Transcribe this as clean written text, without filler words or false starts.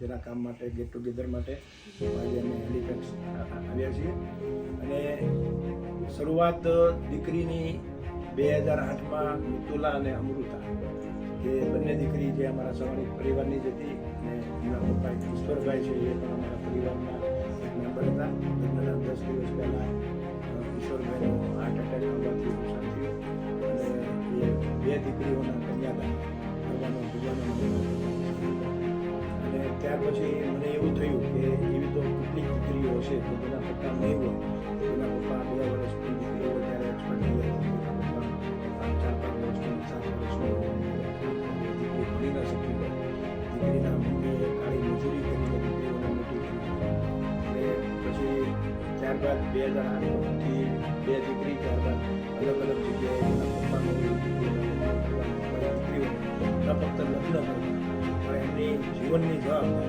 જેના કામ માટે ગેટ ટુગેધર માટે આજે અમે હેલિફેક્સ આવ્યા છીએ. અને શરૂઆત દીકરીની 2008માં મિતુલા અને અમૃતા એ બંને દીકરી જે અમારા સવાણી પરિવારની જ હતી અને એમના પપ્પા ઈશ્વરભાઈ છે એ પણ અમારા પરિવારના એક મેમ્બર હતા. લગ્નના 10 દિવસ પહેલાં ઈશ્વરભાઈનું હાર્ટ એટેક આવવાથી નુકસાન થયું અને એ બે દીકરીઓના કન્યાદાન કરવાનો ભગવાનનો અને ત્યાર પછી મને એવું થયું કે એવી તો કેટલીક દીકરીઓ હશે તો જેના પપ્પા નહીં હોય, એના પપ્પા 2 વર્ષની દીકરી હોય ત્યારે એક્સપર્ટ થઈ ગયા, પપ્પા 4-5 વર્ષની 7 વર્ષની દીકરી ભણી ન શકી હોય, દીકરીના મમ્મીએ કાળી મજૂરી કરીને દીકરીઓને મોટી કરી અને પછી ત્યારબાદ 2008થી 2 દીકરી, ત્યારબાદ અલગ અલગ જગ્યાએ એના પપ્પાનો દીકરીઓ ન ફક્ત લગ્ન કરતા પણ એમની જીવનની જવાબદારી